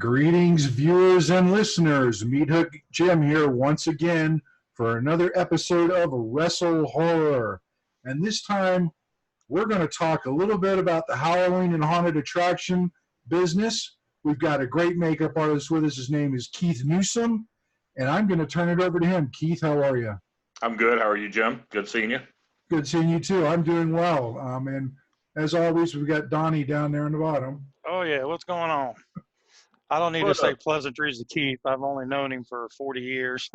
Greetings, viewers and listeners. Meat Hook Jim here once again for another episode of WrestleHorror. And this time, we're going to talk a little bit about the Halloween and haunted attraction business. We've got a great makeup artist with us. His name is Keith Newsome, and I'm going to turn it over to him. Keith, how are you? I'm good. How are you, Jim? Good seeing you. Good seeing you, too. I'm doing well. And as always, we've got Donnie down there in the bottom. Oh, yeah. What's going on? I don't need to say pleasantries to Keith. I've only known him for 40 years.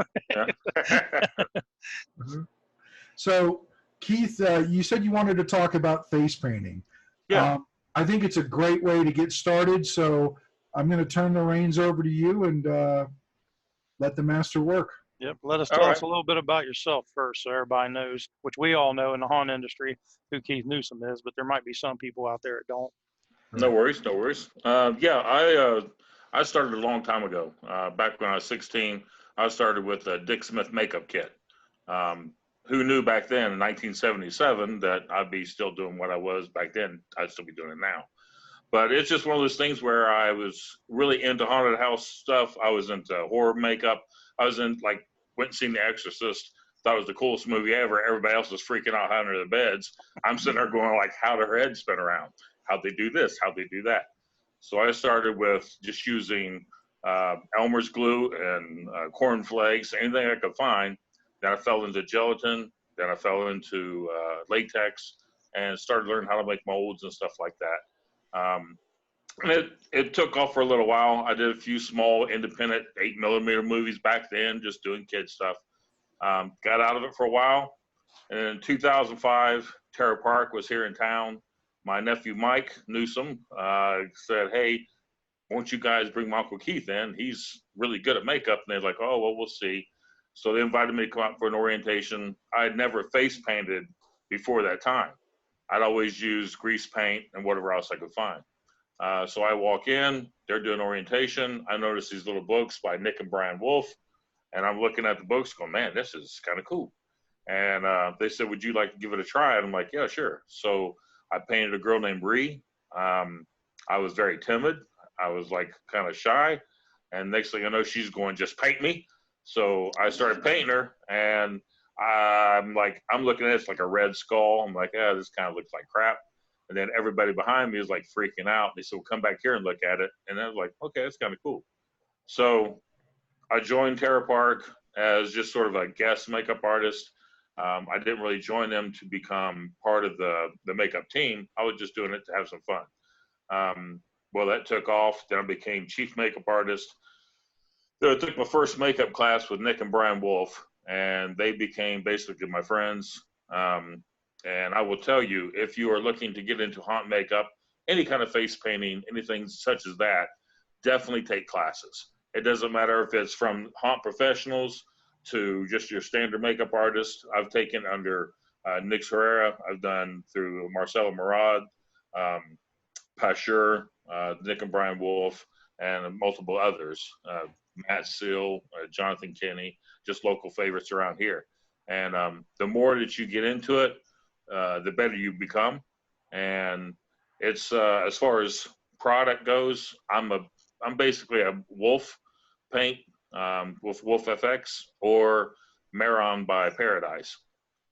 So, Keith, you said you wanted to talk about face painting. Yeah. I think it's a great way to get started, so I'm going to turn the reins over to you and let the master work. Yep. Let us tell us a little bit about yourself first so everybody knows, which we all know in the haunt industry, who Keith Newsome is, but there might be some people out there that don't. No worries. No worries. I started a long time ago. Back when I was 16, I started with a Dick Smith makeup kit. Who knew back then in 1977 that I'd be still doing what I was back then? I'd still be doing it now. But it's just one of those things where I was really into haunted house stuff. I was into horror makeup. I was in, like, went and seen The Exorcist. Thought it was the coolest movie ever. Everybody else was freaking out under their beds. I'm sitting there going, like, how did her head spin around? How'd they do this? How'd they do that? So I started with just using Elmer's glue and corn flakes, anything I could find. Then I fell into gelatin. Then I fell into latex and started learning how to make molds and stuff like that. And it took off for a little while. I did a few small independent 8mm movies back then, just doing kid stuff. Got out of it for a while. And in 2005, Terra Park was here in town. My nephew, Mike Newsome, said, hey, won't you guys bring my Uncle Keith in? He's really good at makeup. And they're like, oh, well, we'll see. So they invited me to come out for an orientation. I had never face painted before that time. I'd always use grease paint and whatever else I could find. So I walk in, they're doing orientation. I notice these little books by Nick and Brian Wolf. And I'm looking at the books going, man, this is kind of cool. And they said, would you like to give it a try? And I'm like, yeah, sure. So I painted a girl named Bree. I was very timid. I was like kind of shy. And next thing I know, she's going, just paint me. So I started painting her, and I'm looking at it, it's like a red skull. I'm like, yeah, this kind of looks like crap. And then everybody behind me is like freaking out. They said, well, come back here and look at it. And I was like, okay, that's kind of cool. So I joined Terra Park as just sort of a guest makeup artist. I didn't really join them to become part of the makeup team. I was just doing it to have some fun. Well, that took off. Then I became chief makeup artist. Then I took my first makeup class with Nick and Brian Wolf, and they became basically my friends. And I will tell you, if you are looking to get into haunt makeup, any kind of face painting, anything such as that, definitely take classes. It doesn't matter if it's from haunt professionals to just your standard makeup artist. I've taken under Nick Herrera. I've done through Marcelo Murad, Pashur, Nick and Brian Wolf, and multiple others. Matt Seal, Jonathan Kinney, just local favorites around here. And the more that you get into it, the better you become. And it's as far as product goes, I'm basically a Wolf paint with Wolf FX or Maron by Paradise.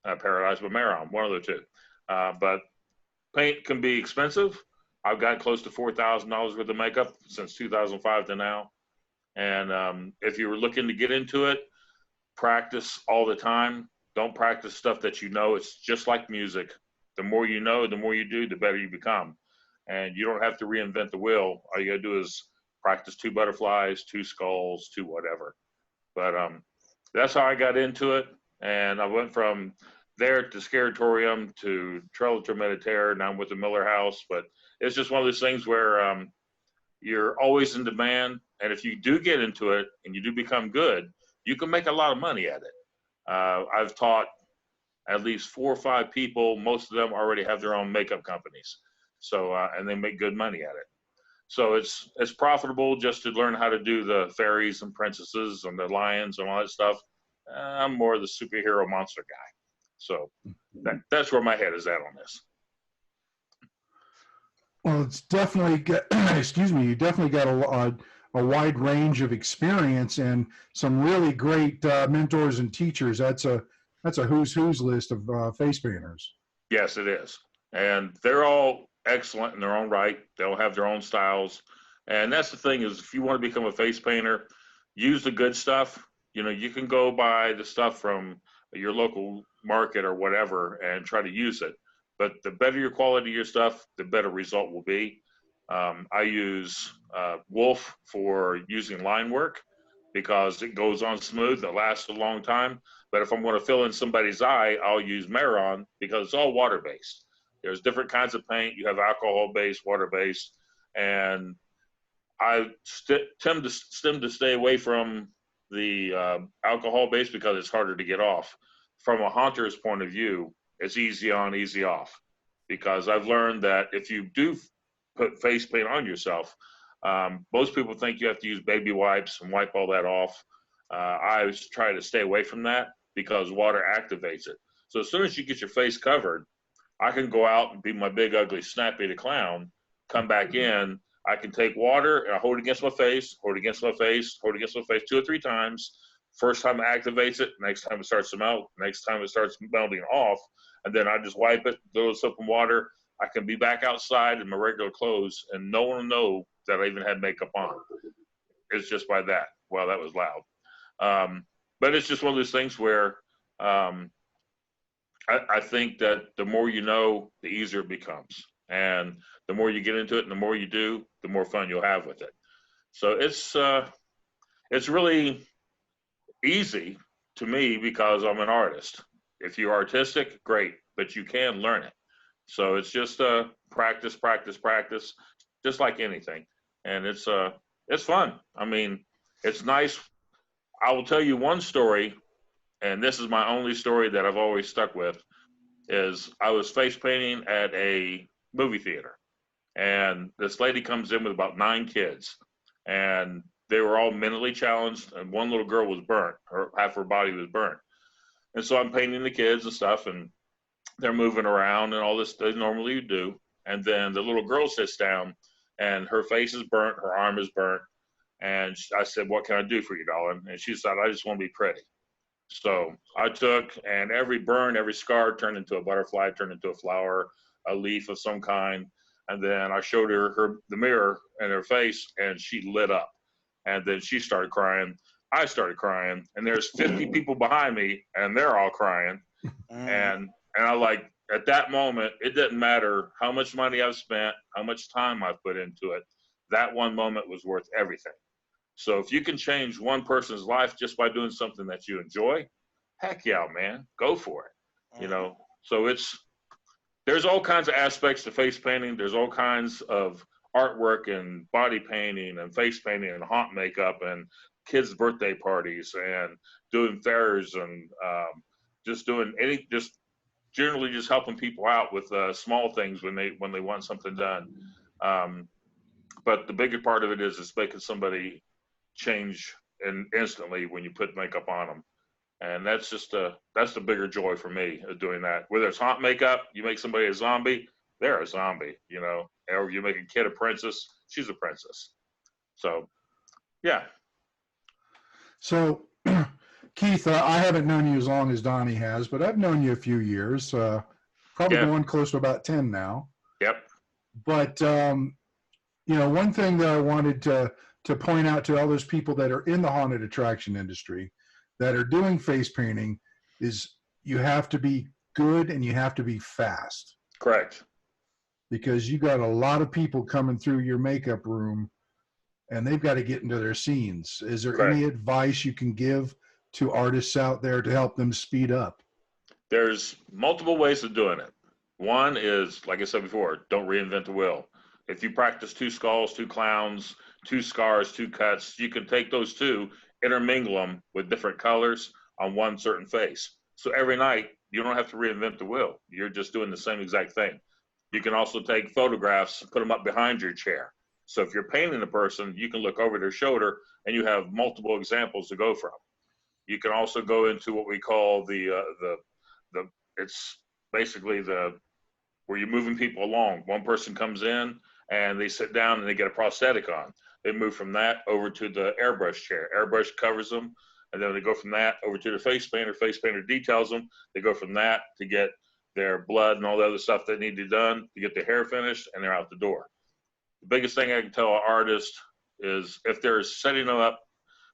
Paradise by Maron, one of the two. But paint can be expensive. I've got close to $4,000 worth of makeup since 2005 to now. And if you were looking to get into it, practice all the time. Don't practice stuff that you know. It's just like music. The more you know, the more you do, the better you become. And you don't have to reinvent the wheel. All you got to do is practice 2 butterflies, 2 skulls, 2 whatever. But that's how I got into it. And I went from there to Scaratorium to Trelator Meditaire. Now I'm with the Miller House. But it's just one of those things where you're always in demand. And if you do get into it and you do become good, you can make a lot of money at it. I've taught at least 4 or 5 people. Most of them already have their own makeup companies. So, and they make good money at it. So it's profitable just to learn how to do the fairies and princesses and the lions and all that stuff. I'm more the superhero monster guy. So that's where my head is at on this. Well, it's definitely, excuse me, you definitely got a wide range of experience and some really great mentors and teachers. That's a who's list of face painters. Yes, it is. And they're all excellent in their own right. They'll have their own styles. And that's the thing is if you want to become a face painter, use the good stuff. You know, you can go buy the stuff from your local market or whatever and try to use it. But the better your quality of your stuff, the better result will be. I use Wolf for using line work because it goes on smooth. It lasts a long time. But if I'm going to fill in somebody's eye, I'll use Maron because it's all water-based. There's different kinds of paint. You have alcohol-based, water-based, and I tend to stay away from the alcohol-based because it's harder to get off. From a haunter's point of view, it's easy on, easy off. Because I've learned that if you do put face paint on yourself, most people think you have to use baby wipes and wipe all that off. I try to stay away from that because water activates it. So as soon as you get your face covered, I can go out and be my big, ugly, Snappy the Clown, come back in. I can take water and I hold it against my face, hold it against my face, hold it against my face 2 or 3 times. First time it activates it, next time it starts to melt, next time it starts melting off, and then I just wipe it, throw soap and water. I can be back outside in my regular clothes, and no one will know that I even had makeup on. It's just by that. Wow, that was loud. But it's just one of those things where I think that the more you know, the easier it becomes. And the more you get into it and the more you do, the more fun you'll have with it. So it's really easy to me because I'm an artist. If you're artistic, great, but you can learn it. So it's just practice, practice, practice, just like anything. And it's fun. I mean, it's nice. I will tell you one story, and this is my only story that I've always stuck with, is I was face painting at a movie theater. And this lady comes in with about 9 kids. And they were all mentally challenged, and one little girl was burnt. Half her body was burnt. And so I'm painting the kids and stuff, and they're moving around and all this they normally do. And then the little girl sits down, and her face is burnt, her arm is burnt. And I said, "What can I do for you, darling?" And she said, "I just want to be pretty." So I took, and every burn, every scar turned into a butterfly, turned into a flower, a leaf of some kind. And then I showed her the mirror and her face, and she lit up. And then she started crying. I started crying, and there's 50 people behind me, and they're all crying. And I like, at that moment, it didn't matter how much money I've spent, how much time I've put into it. That one moment was worth everything. So if you can change one person's life just by doing something that you enjoy, heck yeah, man, go for it. You know, so there's all kinds of aspects to face painting. There's all kinds of artwork and body painting and face painting and haunt makeup and kids' birthday parties and doing fairs and just doing just generally just helping people out with small things when they want something done. But the bigger part of it is making somebody change instantly when you put makeup on them. And that's the bigger joy for me of doing that. Whether it's haunt makeup, you make somebody a zombie, they're a zombie, you know, or you make a kid a princess, she's a princess. So, yeah. So, Keith, I haven't known you as long as Donnie has, but I've known you a few years, probably going close to about 10 now. Yep. But, you know, one thing that I wanted to point out to all those people that are in the haunted attraction industry that are doing face painting is you have to be good and you have to be fast. Correct. Because you got a lot of people coming through your makeup room and they've got to get into their scenes. Is there any advice you can give to artists out there to help them speed up? There's multiple ways of doing it. One is, like I said before, don't reinvent the wheel. If you practice 2 skulls, 2 clowns, 2 scars, 2 cuts, you can take those 2, intermingle them with different colors on one certain face. So every night, you don't have to reinvent the wheel. You're just doing the same exact thing. You can also take photographs, put them up behind your chair. So if you're painting a person, you can look over their shoulder and you have multiple examples to go from. You can also go into what we call it's basically where you're moving people along. One person comes in and they sit down and they get a prosthetic on. They move from that over to the airbrush chair. Airbrush covers them, and then they go from that over to the face painter. Face painter details them. They go from that to get their blood and all the other stuff they need to be done to get the hair finished, and they're out the door. The biggest thing I can tell an artist is if they're setting them up,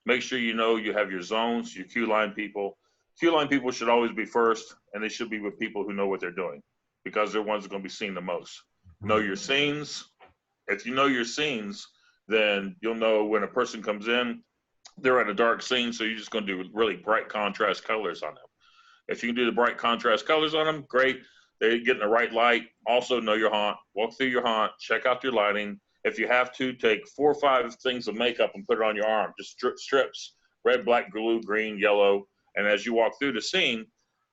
make sure you know you have your zones, your queue line people. Queue line people should always be first, and they should be with people who know what they're doing because they're the ones that are going to be seen the most. Know your scenes. If you know your scenes, then you'll know when a person comes in, they're at a dark scene, so you're just going to do really bright contrast colors on them. If you can do the bright contrast colors on them, great. They get in the right light. Also know your haunt. Walk through your haunt. Check out your lighting. If you have to, take 4 or 5 things of makeup and put it on your arm. Just strips, red, black, blue, green, yellow. And as you walk through the scene,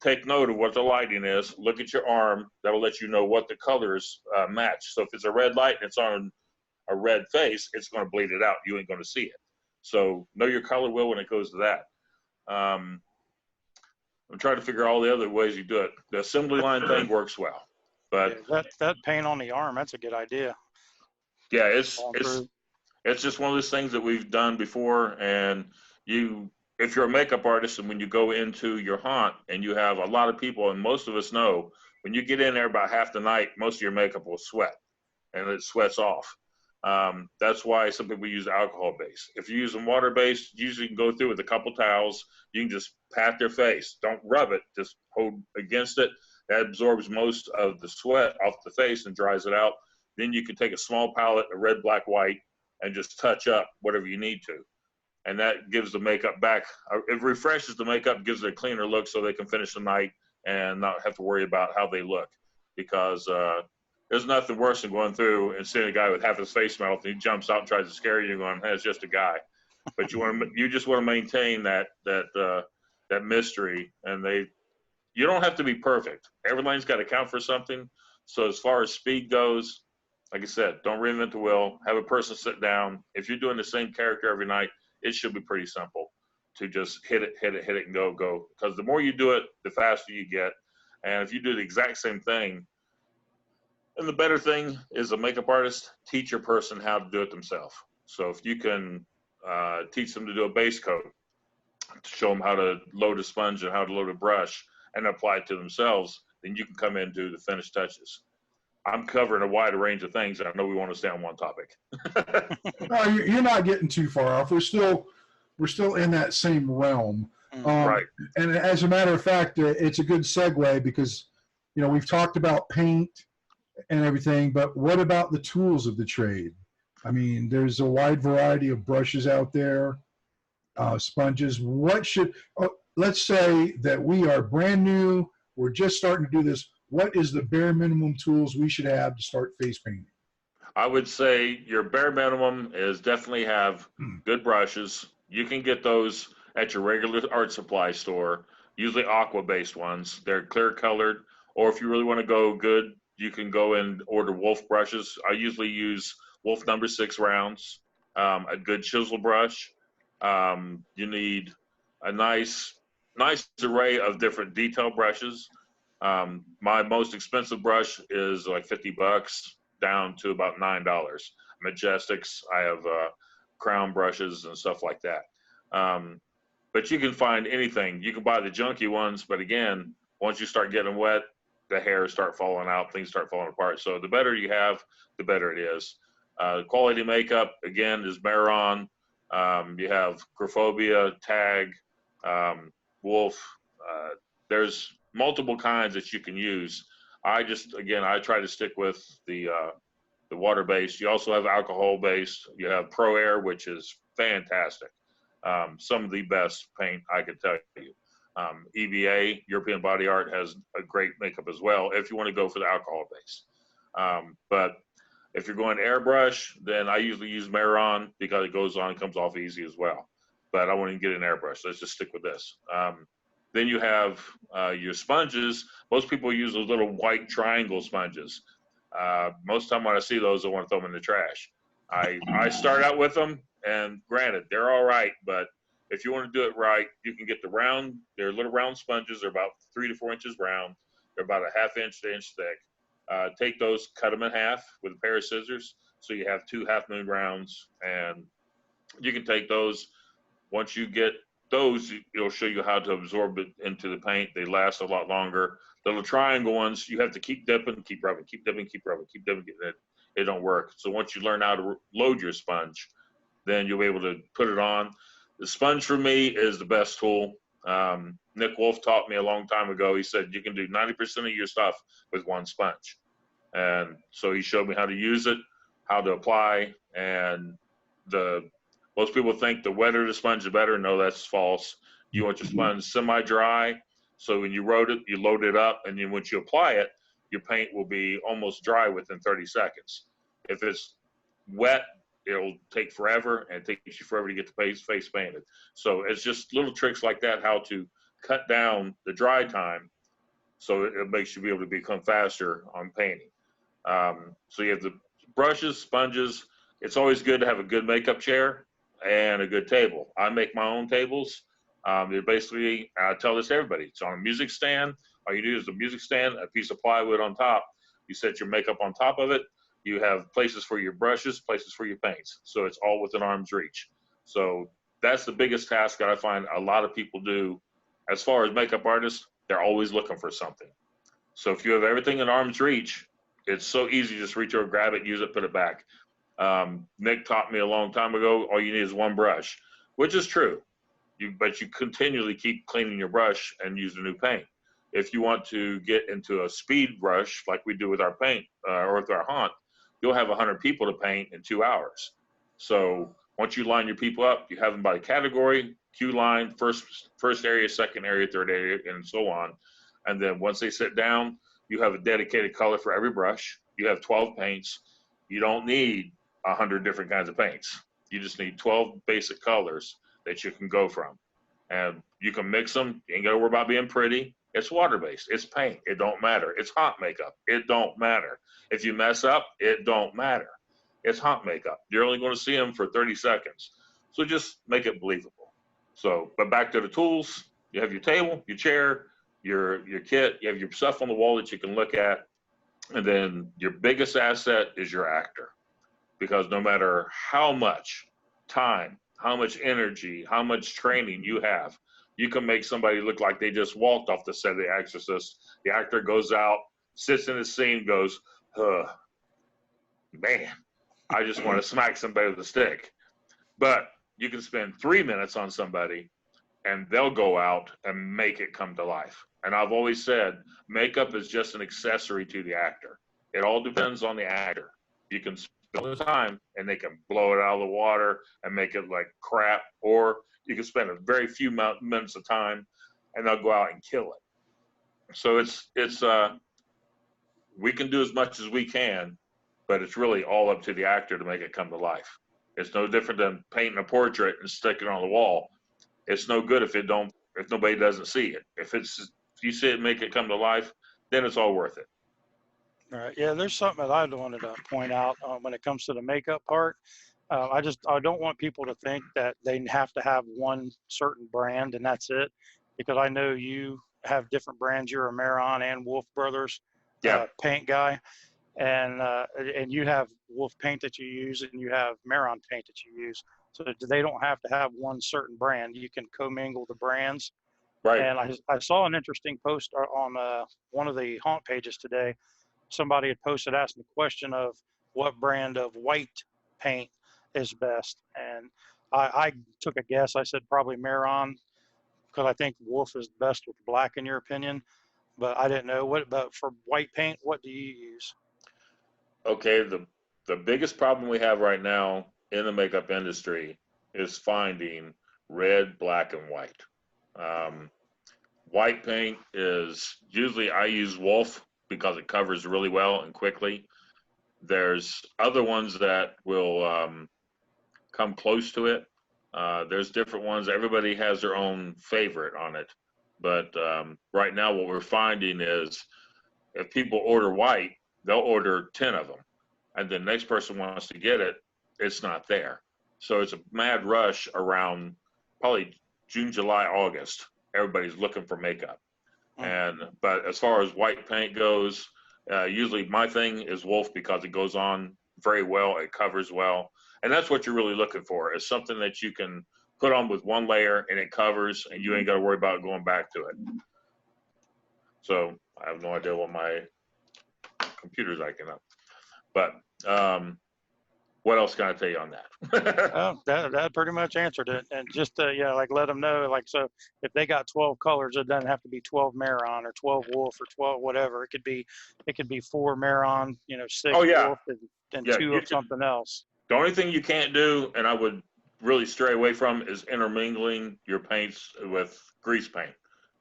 take note of what the lighting is. Look at your arm. That'll let you know what the colors match. So if it's a red light and it's on a red face, it's going to bleed it out. You ain't going to see it. So know your color wheel when it goes to that. I'm trying to figure all the other ways you do it. The assembly line thing works well, but that paint on the arm, that's a good idea. Yeah, it's just one of those things that we've done before. And if you're a makeup artist and when you go into your haunt and you have a lot of people, and most of us know when you get in there about half the night, most of your makeup will sweat and it sweats off. That's why some people use alcohol base. If you're using water based, usually you can go through with a couple towels. You can just pat their face. Don't rub it. Just hold against it. That absorbs most of the sweat off the face and dries it out. Then you can take a small palette, a red, black, white, and just touch up whatever you need to. And that gives the makeup back. It refreshes the makeup, gives it a cleaner look so they can finish the night and not have to worry about how they look. Because there's nothing worse than going through and seeing a guy with half his face melted and he jumps out and tries to scare you, going, hey, it's just a guy. But you just want to maintain that mystery. And you don't have to be perfect. Everything's got to count for something. So as far as speed goes, like I said, don't reinvent the wheel. Have a person sit down. If you're doing the same character every night, it should be pretty simple to just hit it, and go. Because the more you do it, the faster you get. And if you do the exact same thing, and the better thing is a makeup artist, teach your person how to do it themselves. So if you can teach them to do a base coat, show them how to load a sponge and how to load a brush and apply it to themselves, then you can come in and do the finished touches. I'm covering a wide range of things, and I know we want to stay on one topic. No, you're not getting too far off. We're still in that same realm. Right. And as a matter of fact, it's a good segue because, we've talked about paint and everything, but what about the tools of the trade? I mean, there's a wide variety of brushes out there, sponges. Let's say that we are brand new. We're just starting to do this. What is the bare minimum tools we should have to start face painting? I would say your bare minimum is definitely have good brushes. You can get those at your regular art supply store, usually aqua-based ones. They're clear colored, or if you really want to go good, you can go and order Wolf brushes. I usually use Wolf number 6 rounds, a good chisel brush. You need a nice array of different detail brushes. My most expensive brush is like $50 down to about $9. Majestics, I have crown brushes and stuff like that. But you can find anything. You can buy the junky ones, but again, once you start getting wet, the hairs start falling out, things start falling apart. So the better you have, the better it is. Quality makeup, again, is Maron. You have Graphobia, Tag, Wolf. There's multiple kinds that you can use. I try to stick with the water based. You also have alcohol based. You have Pro Air, which is fantastic. Some of the best paint I could tell you. EVA, European Body Art, has a great makeup as well if you want to go for the alcohol base. But if you're going airbrush, then I usually use Maron because it goes on and comes off easy as well. But I won't even get an airbrush. Let's just stick with this. Then you have your sponges. Most people use those little white triangle sponges. Most of the time when I see those, I want to throw them in the trash. I start out with them, and granted, they're all right, but if you want to do it right, you can get they're little round sponges. They're about 3 to 4 inches round. They're about a ½ inch to inch thick. Take those, cut them in half with a pair of scissors, So you have 2 half moon rounds, and you can take those. Once you get those, it'll show you how to absorb it into the paint. They last a lot longer. The little triangle ones, you have to keep dipping, keep rubbing, keep dipping, keep rubbing, keep dipping. It don't work. So once you learn how to load your sponge, then you'll be able to put it on. The sponge for me is the best tool. Nick Wolf taught me a long time ago. He said you can do 90% of your stuff with one sponge. And so he showed me how to use it, how to apply, and most people think the wetter the sponge, the better. No, that's false. You want your sponge semi-dry, so when you load it up, and then once you apply it, your paint will be almost dry within 30 seconds. If it's wet, it'll take forever, and it takes you forever to get the face painted. So it's just little tricks like that, how to cut down the dry time, so it makes you be able to become faster on painting. So you have the brushes, sponges. It's always good to have a good makeup chair and a good table. I make my own tables. They're basically, I tell this to everybody, it's on a music stand. All you do is the music stand, a piece of plywood on top. You set your makeup on top of it. You have places for your brushes, places for your paints. So it's all within arm's reach. So that's the biggest task that I find a lot of people do. As far as makeup artists, they're always looking for something. So if you have everything in arm's reach, it's so easy to just reach over, grab it, use it, put it back. Nick taught me a long time ago, all you need is one brush, which is true. But you continually keep cleaning your brush and use the new paint. If you want to get into a speed brush like we do with our paint or with our haunt, you'll have 100 people to paint in 2 hours. So once you line your people up, you have them by category, queue line, first area, second area, third area, and so on. And then once they sit down, you have a dedicated color for every brush. You have 12 paints. You don't need 100 different kinds of paints. You just need 12 basic colors that you can go from. And you can mix them. You ain't got to worry about being pretty. It's water-based. It's paint. It don't matter. It's hot makeup. It don't matter. If you mess up, it don't matter. It's hot makeup. You're only going to see them for 30 seconds. So just make it believable. So, but back to the tools. You have your table, your chair, your kit. You have your stuff on the wall that you can look at. And then your biggest asset is your actor. Because no matter how much time, how much energy, how much training you have, you can make somebody look like they just walked off the set of The Exorcist. The actor goes out, sits in the scene, goes, man, I just want to smack somebody with a stick. But you can spend 3 minutes on somebody, and they'll go out and make it come to life. And I've always said, makeup is just an accessory to the actor. It all depends on the actor. You can spend all the time, and they can blow it out of the water and make it like crap, or you can spend a very few minutes of time, and they'll go out and kill it. So it's we can do as much as we can, but it's really all up to the actor to make it come to life. It's no different than painting a portrait and sticking it on the wall. It's no good if nobody doesn't see it. If you see it, make it come to life, then it's all worth it. All right. Yeah, there's something that I wanted to point out when it comes to the makeup part. I don't want people to think that they have to have one certain brand and that's it, because I know you have different brands. You're a Maron and Wolf Brothers paint guy, and you have Wolf paint that you use, and you have Maron paint that you use. So they don't have to have one certain brand. You can commingle the brands. Right. And I saw an interesting post on one of the haunt pages today. Somebody had posted asking the question of what brand of white paint is best. And I took a guess. I said probably Maron, because I think Wolf is best with black, in your opinion. But I didn't know. But for white paint, what do you use? Okay, the biggest problem we have right now in the makeup industry is finding red, black, and white. White paint is usually, I use Wolf because it covers really well and quickly. There's other ones that will come close to it. There's different ones. Everybody has their own favorite on it. But right now what we're finding is if people order white, they'll order 10 of them. And the next person wants to get it, it's not there. So it's a mad rush around probably June, July, August. Everybody's looking for makeup. But as far as white paint goes, usually my thing is Wolf because it goes on very well. It covers well. And that's what you're really looking for, is something that you can put on with one layer and it covers, and you ain't got to worry about going back to it. So I have no idea what my computer's acting up. But what else can I tell you on that? That pretty much answered it. And just like let them know, like, so if they got 12 colors, it doesn't have to be 12 Maron or 12 Wolf or 12 whatever. It could be 4 Maron, 6 Wolf, and 2 of something else. The only thing you can't do, and I would really stray away from, is intermingling your paints with grease paint.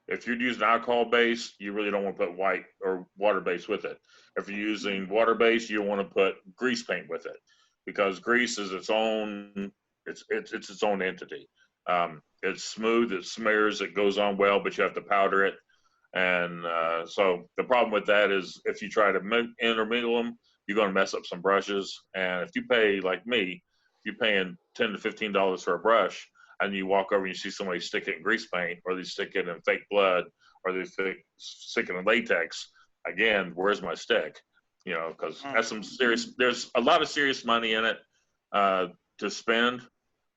If you're using alcohol base, you really don't want to put white or water base with it. If you're using water base, you want to put grease paint with it, because grease is its own entity. It's smooth, it smears, it goes on well, but you have to powder it. And so the problem with that is if you try to intermingle them, you're going to mess up some brushes. And if you pay, like me, you're paying $10 to $15 for a brush, and you walk over and you see somebody stick it in grease paint, or they stick it in fake blood, or they stick it in latex. Again, where's my stick? Because there's a lot of serious money in it to spend.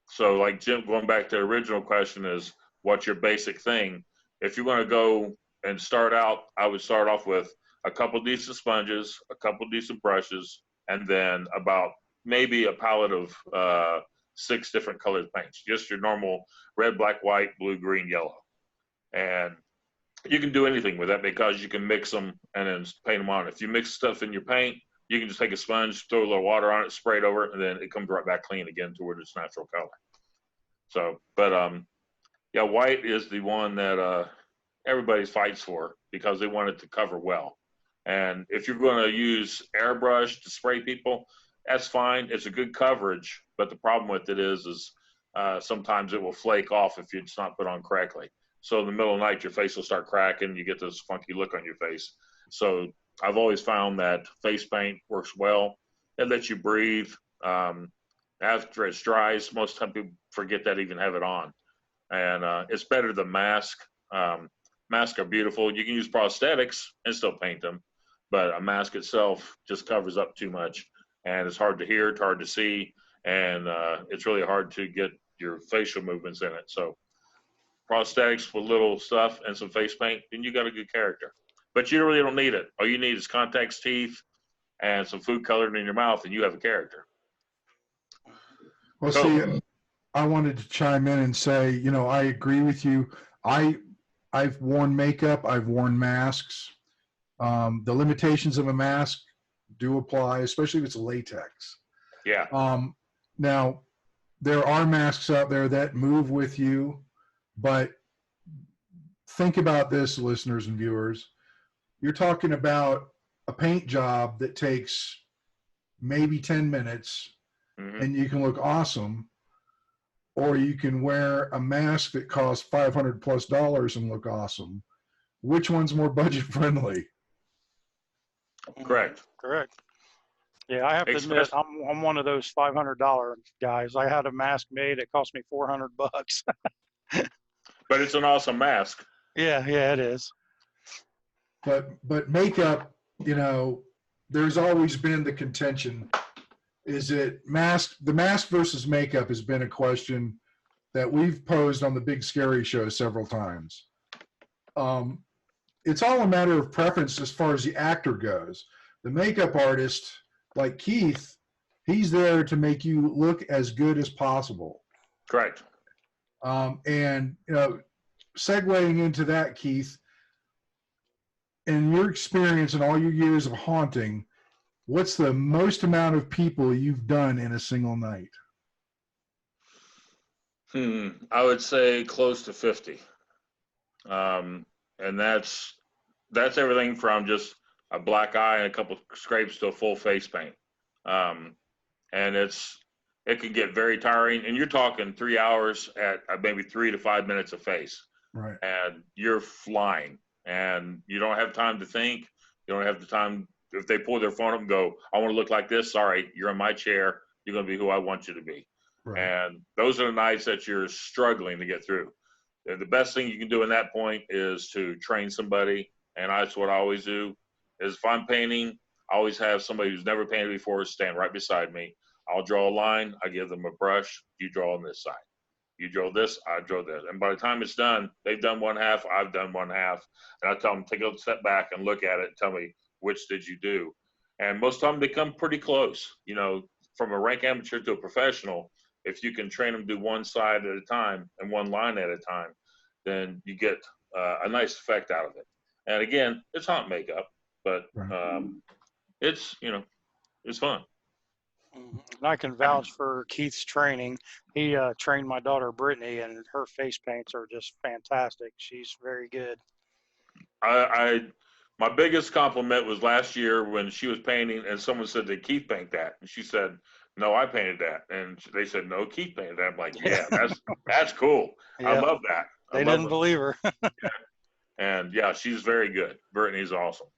So like Jim, going back to the original question, is what's your basic thing? If you're going to go and start out, I would start off with a couple decent sponges, a couple decent brushes, and then about maybe a palette of 6 different colored paints, just your normal red, black, white, blue, green, yellow. And you can do anything with that because you can mix them and then paint them on. If you mix stuff in your paint, you can just take a sponge, throw a little water on it, spray it over, and then it comes right back clean again toward its natural color. So, but white is the one that everybody fights for because they want it to cover well. And if you're going to use airbrush to spray people, that's fine. It's a good coverage, but the problem with it is sometimes it will flake off if it's not put on correctly. So in the middle of the night, your face will start cracking. You get this funky look on your face. So I've always found that face paint works well. It lets you breathe. After it dries, most time people forget that even have it on. And it's better than mask. Masks are beautiful. You can use prosthetics and still paint them, but a mask itself just covers up too much. And it's hard to hear, it's hard to see, and it's really hard to get your facial movements in it. So prosthetics with little stuff and some face paint, then you got a good character. But you really don't need it. All you need is contacts, teeth, and some food colored in your mouth, and you have a character. Well, see, I wanted to chime in and say, I agree with you. I've worn makeup, I've worn masks. The limitations of a mask do apply, especially if it's latex. Yeah. Now, there are masks out there that move with you, but think about this, listeners and viewers. You're talking about a paint job that takes maybe 10 minutes, and you can look awesome, or you can wear a mask that costs $500+ and look awesome. Which one's more budget friendly? Correct. Yeah, I have to admit, I'm one of those $500 guys. I had a mask made. It cost me $400. But it's an awesome mask. Yeah, it is. But makeup, there's always been the contention. Is it the mask versus makeup has been a question that we've posed on the Big Scary Show several times. It's all a matter of preference as far as the actor goes. The makeup artist, like Keith, he's there to make you look as good as possible. Correct. And segueing into that, Keith, in your experience and all your years of haunting, what's the most amount of people you've done in a single night? I would say close to 50. And that's everything from just a black eye and a couple scrapes to a full face paint. And it can get very tiring, and you're talking 3 hours at maybe 3 to 5 minutes a face. Right. And you're flying, and you don't have time to think. You don't have the time. If they pull their phone up and go, I want to look like this, sorry, you're in my chair. You're going to be who I want you to be. Right. And those are the nights that you're struggling to get through. And the best thing you can do in that point is to train somebody. And that's what I always do is if I'm painting, I always have somebody who's never painted before stand right beside me. I'll draw a line. I give them a brush. You draw on this side. You draw this, I draw this. And by the time it's done, they've done one half, I've done one half. And I tell them, take a step back and look at it and tell me, which did you do? And most of the time they come pretty close. You know, from a rank amateur to a professional, if you can train them to do one side at a time and one line at a time, then you get a nice effect out of it. And again, it's hot makeup, but it's, you know, it's fun. And I can vouch for Keith's training. He trained my daughter Brittany, and her face paints are just fantastic. She's very good. My biggest compliment was last year when she was painting, and someone said, "Did Keith paint that?" And she said, "No, I painted that." And they said, "No, Keith painted that." I'm like, "Yeah, that's cool. Yeah. I love that." They didn't believe her. Yeah. And yeah, she's very good. Brittany's awesome.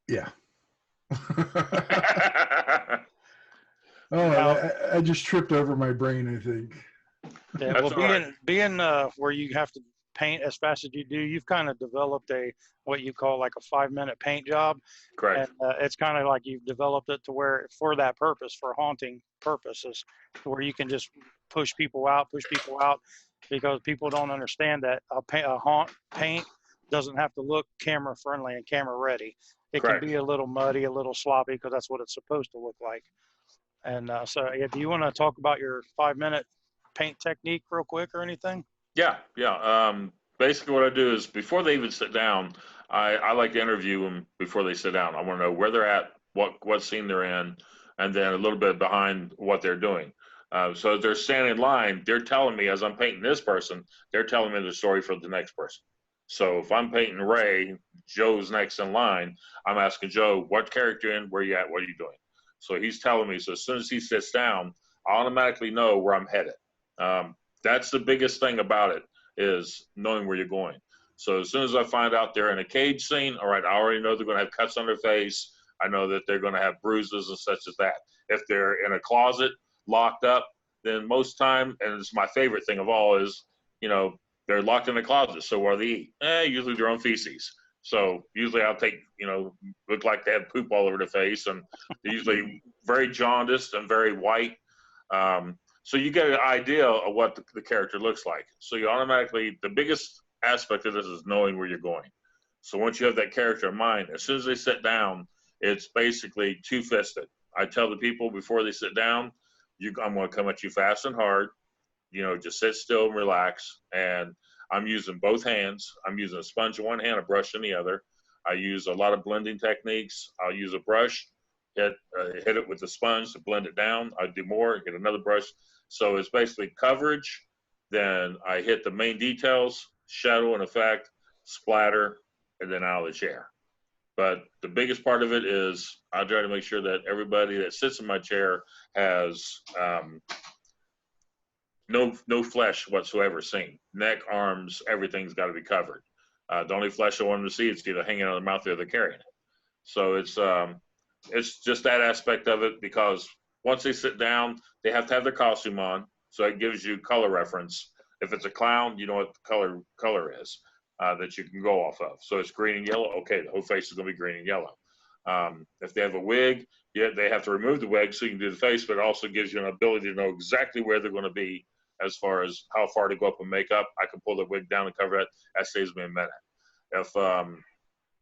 Yeah. I just tripped over my brain, I think. Yeah, well, being where you have to paint as fast as you do, you've kind of developed what you call like a 5-minute paint job. Correct. And it's kind of like you've developed it to where for that purpose, for haunting purposes, where you can just push people out, because people don't understand that a haunt paint doesn't have to look camera friendly and camera ready. It Correct. can be a little muddy, a little sloppy, because that's what it's supposed to look like. And so do you want to talk about your 5-minute paint technique real quick or anything? Yeah. Basically what I do is before they even sit down, I like to interview them before they sit down. I want to know where they're at, what scene they're in, and then a little bit behind what they're doing. So if they're standing in line, they're telling me, as I'm painting this person, they're telling me the story for the next person. So if I'm painting Ray, Joe's next in line, I'm asking Joe, what character in, where you at, what are you doing? So he's telling me, so as soon as he sits down, I automatically know where I'm headed. That's the biggest thing about it, is knowing where you're going. So as soon as I find out they're in a cage scene, all right, I already know they're going to have cuts on their face. I know that they're going to have bruises and such as that. If they're in a closet, locked up, then most time, and it's my favorite thing of all, is, you know, they're locked in a closet, so what do they eat? Usually their own feces. So usually I'll take, you know, look like they have poop all over their face, and they're usually very jaundiced and very white. So you get an idea of what the character looks like. So you automatically, the biggest aspect of this is knowing where you're going. So once you have that character in mind, as soon as they sit down, it's basically two-fisted. I tell the people before they sit down, I'm going to come at you fast and hard. You know, just sit still and relax. And I'm using both hands. I'm using a sponge in one hand, a brush in the other. I use a lot of blending techniques. I'll use a brush, hit it with the sponge to blend it down. I do more, get another brush. So it's basically coverage. Then I hit the main details, shadow and effect, splatter, and then out of the chair. But the biggest part of it is I try to make sure that everybody that sits in my chair has no flesh whatsoever seen. Neck, arms, everything's got to be covered. The only flesh I want them to see is either hanging out of the mouth or they're carrying it. So it's just that aspect of it, because once they sit down, they have to have their costume on. So it gives you color reference. If it's a clown, you know what the color is that you can go off of. So it's green and yellow. Okay, the whole face is going to be green and yellow. If they have a wig, they have to remove the wig so you can do the face, but it also gives you an ability to know exactly where they're going to be as far as how far to go up in makeup. I can pull the wig down and cover it. That saves me a minute. If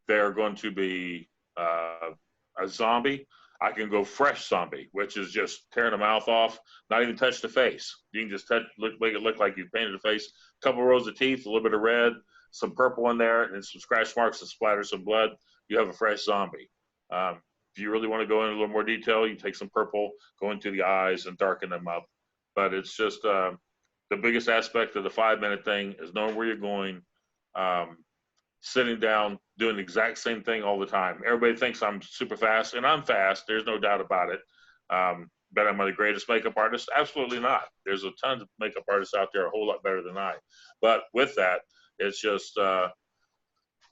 they're going to be a zombie, I can go fresh zombie, which is just tearing the mouth off, not even touch the face. You can just make it look like you painted the face. A couple rows of teeth, a little bit of red, some purple in there, and some scratch marks to splatter some blood. You have a fresh zombie. If you really want to go into a little more detail, you take some purple, go into the eyes, and darken them up. But it's just the biggest aspect of the 5-minute thing is knowing where you're going, sitting down, doing the exact same thing all the time. Everybody thinks I'm super fast, and I'm fast. There's no doubt about it. But am I the greatest makeup artist? Absolutely not. There's a ton of makeup artists out there a whole lot better than I. But with that, it's just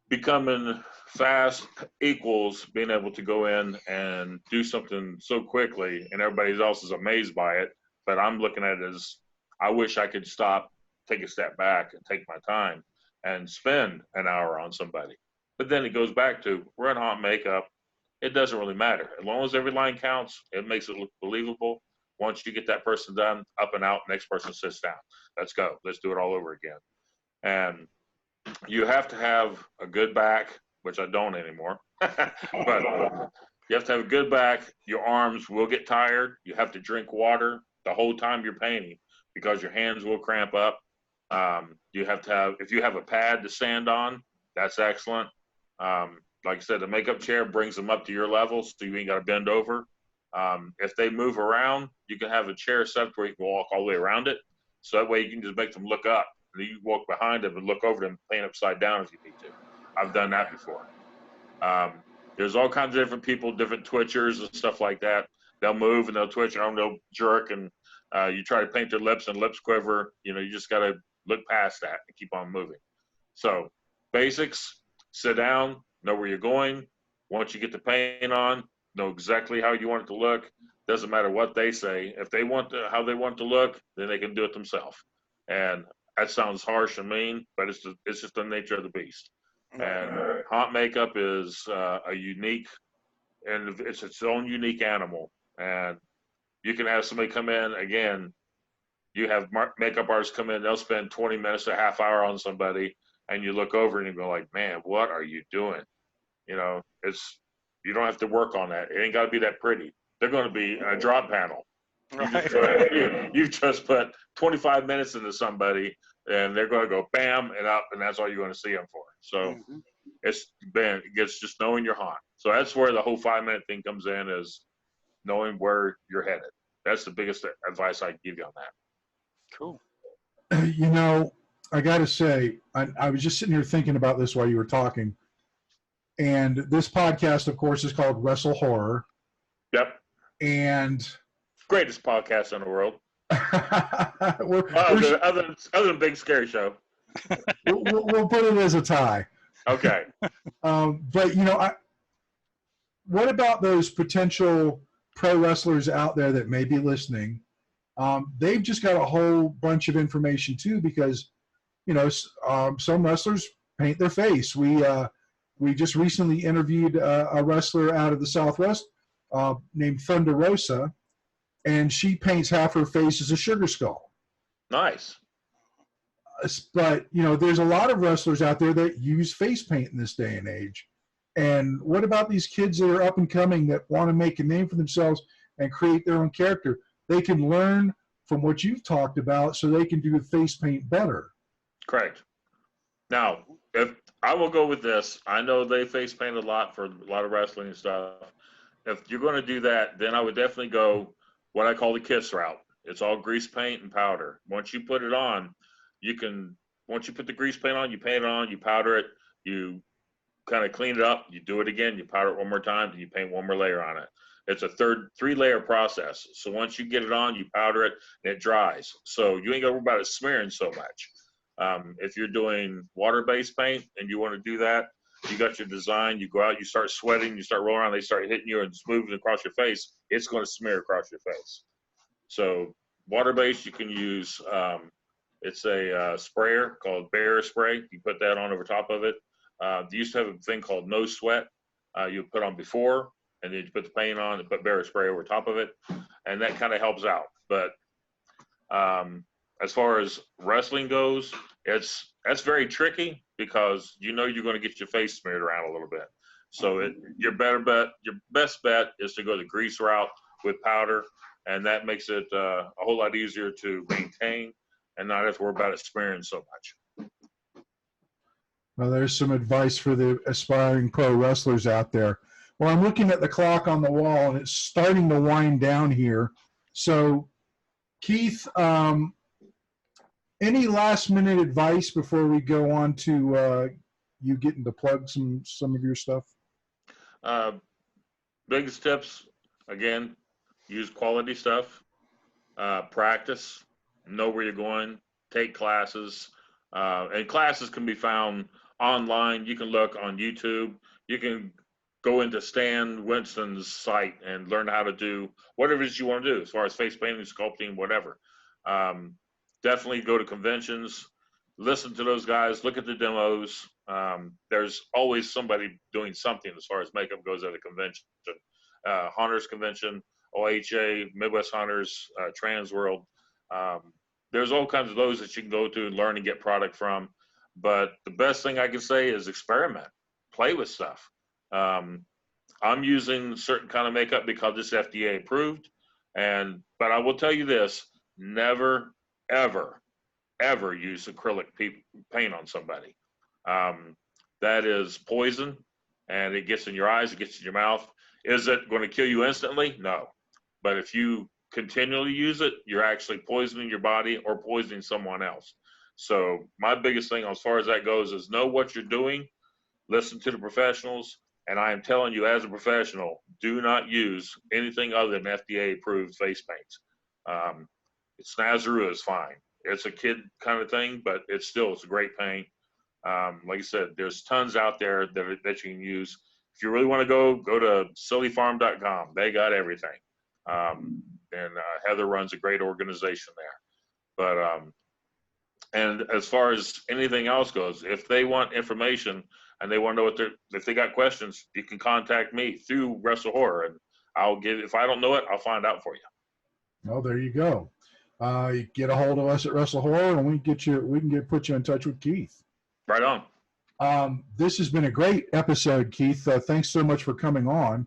becoming fast equals being able to go in and do something so quickly, and everybody else is amazed by it. But I'm looking at it as, I wish I could stop, take a step back, and take my time, and spend an hour on somebody. But then it goes back to, we're in hot makeup. It doesn't really matter. As long as every line counts, it makes it look believable. Once you get that person done, up and out, next person sits down. Let's go. Let's do it all over again. And you have to have a good back, which I don't anymore. But you have to have a good back. Your arms will get tired. You have to drink water the whole time you're painting because your hands will cramp up. You have to have, if you have a pad to stand on, that's excellent. Like I said, the makeup chair brings them up to your level, so you ain't got to bend over. If they move around, you can have a chair set where you can walk all the way around it. So that way you can just make them look up. And you walk behind them and look over them, paint upside down if you need to. I've done that before. There's all kinds of different people, different twitchers and stuff like that. They'll move and they'll twitch and they'll jerk, and you try to paint their lips and lips quiver. You know, you just got to look past that and keep on moving. So basics, sit down, know where you're going. Once you get the paint on, know exactly how you want it to look. Doesn't matter what they say. If they want how they want it to look, then they can do it themselves. And that sounds harsh and mean, but it's just the nature of the beast. And hot makeup is a unique, and it's its own unique animal. And you can have somebody come in, again, you have makeup artists come in, they'll spend 20 minutes to a half hour on somebody, and you look over and you go like, man, what are you doing? You know, you don't have to work on that. It ain't got to be that pretty. They're going to be a drop panel. Right. You've just put 25 minutes into somebody, and they're going to go bam and up, and that's all you're going to see them for. So it gets just knowing you're hot. So that's where the whole 5-minute thing comes in, is knowing where you're headed. That's the biggest advice I can give you on that. Cool. You know, I got to say, I was just sitting here thinking about this while you were talking. And this podcast, of course, is called WrestleHorror. Yep. And greatest podcast in the world. other than Big Scary Show. we'll put it as a tie. Okay. But, you know, what about those potential pro wrestlers out there that may be listening? They've just got a whole bunch of information, too, because, you know, some wrestlers paint their face. We just recently interviewed a wrestler out of the Southwest named Thunder Rosa, and she paints half her face as a sugar skull. Nice. But, you know, there's a lot of wrestlers out there that use face paint in this day and age. And what about these kids that are up and coming that want to make a name for themselves and create their own character? They can learn from what you've talked about so they can do the face paint better. Correct. Now, if I will go with this, I know they face paint a lot for a lot of wrestling and stuff. If you're going to do that, then I would definitely go what I call the KISS route. It's all grease paint and powder. Once you put it on, once you put the grease paint on, you paint it on, you powder it, you kind of clean it up, you do it again, you powder it one more time, and you paint one more layer on it. It's a 3-layer process. So once you get it on, you powder it, and it dries. So you ain't got to worry about it smearing so much. If you're doing water-based paint and you want to do that, you got your design, you go out, you start sweating, you start rolling around, they start hitting you and moving across your face, it's going to smear across your face. So water-based, you can use, it's a sprayer called Bear Spray. You put that on over top of it. They used to have a thing called No Sweat. You put on before, and then you put the paint on and put Bear Spray over top of it, and that kind of helps out. But as far as wrestling goes, that's very tricky because you know you're going to get your face smeared around a little bit. So your best bet is to go the grease route with powder, and that makes it a whole lot easier to maintain and not have to worry about it smearing so much. Well, there's some advice for the aspiring pro wrestlers out there. Well, I'm looking at the clock on the wall, and it's starting to wind down here. So, Keith, any last-minute advice before we go on to you getting to plug some of your stuff? Biggest tips, again, use quality stuff, practice, know where you're going, take classes, and classes can be found online. You can look on YouTube. You can go into Stan Winston's site and learn how to do whatever it is you want to do as far as face painting, sculpting, whatever. Definitely go to conventions. listen to those guys, look at the demos. There's always somebody doing something as far as makeup goes at a convention, Hunters Convention, OHA, Midwest Hunters, Trans World. There's all kinds of those that you can go to and learn and get product from. But the best thing I can say is experiment, play with stuff. I'm using certain kind of makeup because it's FDA approved. But I will tell you this, never, ever, ever use acrylic paint on somebody. That is poison, and it gets in your eyes, it gets in your mouth. Is it going to kill you instantly? No. But if you continually use it, you're actually poisoning your body or poisoning someone else. So my biggest thing as far as that goes is know what you're doing, listen to the professionals, and I am telling you as a professional, do not use anything other than FDA-approved face paints. Snazaroo is fine. It's a kid kind of thing, but it's a great paint. Like I said, there's tons out there that you can use. If you really want to go to sillyfarm.com. They got everything. And Heather runs a great organization there. But and as far as anything else goes, if they want information and they want to know if they got questions, you can contact me through WrestleHorror, and if I don't know it, I'll find out for you. Well, there you go. You get a hold of us at WrestleHorror, and we can put you in touch with Keith. Right on. This has been a great episode, Keith. Thanks so much for coming on.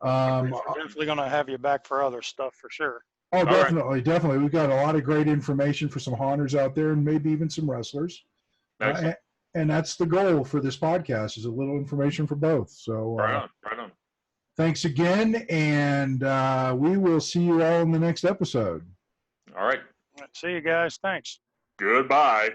We're definitely going to have you back for other stuff for sure. Oh, definitely, right. Definitely. We've got a lot of great information for some haunters out there, and maybe even some wrestlers. And that's the goal for this podcast, is a little information for both. So right on. Thanks again, and we will see you all in the next episode. All right. See you guys. Thanks. Goodbye.